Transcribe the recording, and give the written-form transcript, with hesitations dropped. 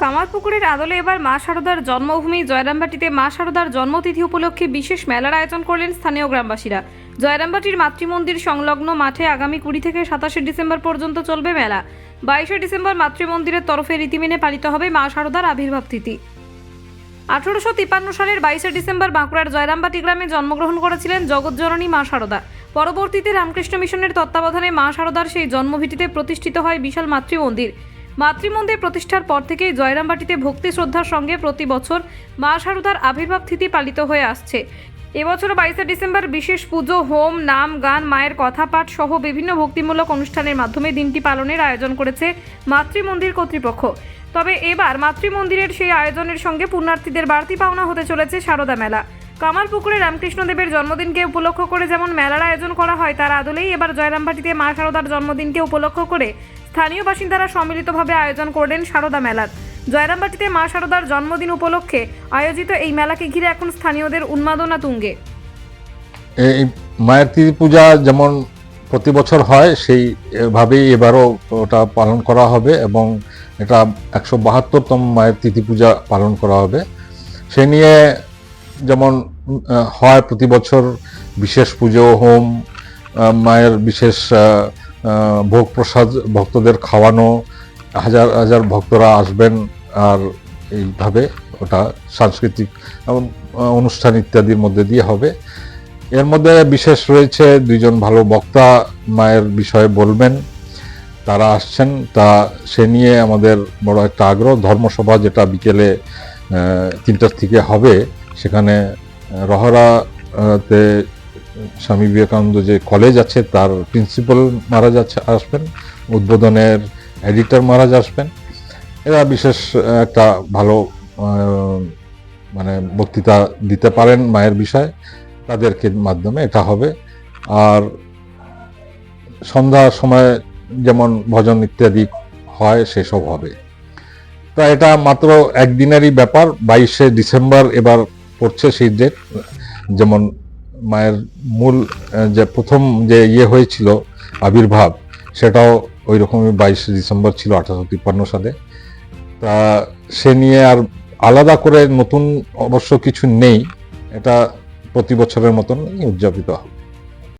কামারপুকুরের আদলে এবার মা শারদার জন্মভূমি জয়রামবাটিতে মা শারদার জন্মতিথি উপলক্ষে বিশেষ মেলার আয়োজন করলেন স্থানীয় গ্রামবাসীরা। জয়রামবাটির মাতৃমন্দির সংলগ্ন মাঠে আগামী 20 থেকে 27 ডিসেম্বর পর্যন্ত চলবে মেলা। 22 ডিসেম্বর মাতৃমন্দিরের তরফে রীতি মেনে পালিত হবে মা শারদার আবির্ভাব তিথি। 1853 সালের 22 ডিসেম্বর বাঁকুড়ার জয়রামবাটি গ্রামে জন্মগ্রহণ করেছিলেন জগৎজননী মা শারদা। পরবর্তীতে রামকৃষ্ণ মিশনের তত্ত্বাবধানে মা শারদার সেই জন্মভিটিতে প্রতিষ্ঠিত হয় বিশাল মাতৃমন্দির। মাতৃমন্দির প্রতিষ্ঠার পর থেকেই জয়রামবাটিতে ভক্তি শ্রদ্ধার সঙ্গে প্রতি বছর মা শারদার আবির্ভাব তিথি পালিত হয়ে আসছে। এবছর 22 ডিসেম্বর বিশেষ পুজো, হোম, নাম, গান, মায়ের কথা পাঠ সহ বিভিন্ন ভক্তিমূলক অনুষ্ঠানের মাধ্যমে দিনটি পালনের আয়োজন করেছে মাতৃমন্দির কর্তৃপক্ষ। তবে এবার মাতৃমন্দিরের সেই আয়োজনের সঙ্গে পুণ্যার্থীদের বাড়তি পাওনা হতে চলেছে শারদা মেলা। কামারপুকুরে রামকৃষ্ণদেবের জন্মদিনকে উপলক্ষ করে যেমন মেলার আয়োজন করা হয়, তার আদলেই এবার জয়রামবাটিতে মা শারদার জন্মদিনকে উপলক্ষ করে স্থানীয় বাসিন্দারা সম্মিলিতভাবে আয়োজন করলেন শারদা মেলার। জয়রামবাটিতে মা শারদার জন্মদিন উপলক্ষে আয়োজিত এই মেলাকে ঘিরে এখন স্থানীয়দের উন্মাদনা তুঙ্গে। এই মায়ের তিথি পূজা যেমন প্রতি বছর হয় সেইভাবেই এবারও ওটা পালন করা হবে এবং এটা 172তম মায়ের তিথি পূজা পালন করা হবে। সে নিয়ে যেমন হয় প্রতি বছর বিশেষ পুজো, হোম, মায়ের বিশেষ ভোগ প্রসাদ ভক্তদের খাওয়ানো, হাজার হাজার ভক্তরা আসবেন, আর এইভাবে ওটা সাংস্কৃতিক অনুষ্ঠান ইত্যাদির মধ্যে দিয়ে হবে। এর মধ্যে বিশেষ রয়েছে দুইজন ভালো বক্তা মায়ের বিষয়ে বলবেন, তারা আসছেন। তা সে নিয়ে আমাদের বড় একটা আগ্রহ। ধর্মসভা যেটা বিকেলে 3টার থেকে হবে, সেখানে রহরাতে স্বামী বিবেকানন্দ যে কলেজ আছে তার প্রিন্সিপাল মহারাজ আসবেন, উদ্বোধনের এডিটর মহারাজ আসবেন। এরা বিশেষ একটা ভালো বক্তৃতা দিতে পারেন মায়ের বিষয়ে, তাদেরকে মাধ্যমে এটা হবে। আর সন্ধ্যার সময় যেমন ভজন ইত্যাদি হয় সেসব হবে। তা এটা মাত্র একদিনেরই ব্যাপার। 22 ডিসেম্বর এবার পড়ছে সেই ডেট। যেমন মায়ের মূল যে প্রথম যে হয়েছিল আবির্ভাব, সেটাও ওই রকমই 22 ডিসেম্বর ছিল 1853 সালে। তা সে নিয়ে আর আলাদা করে নতুন অবশ্য কিছু নেই, এটা প্রতি বছরের মতন উদযাপিত হবে।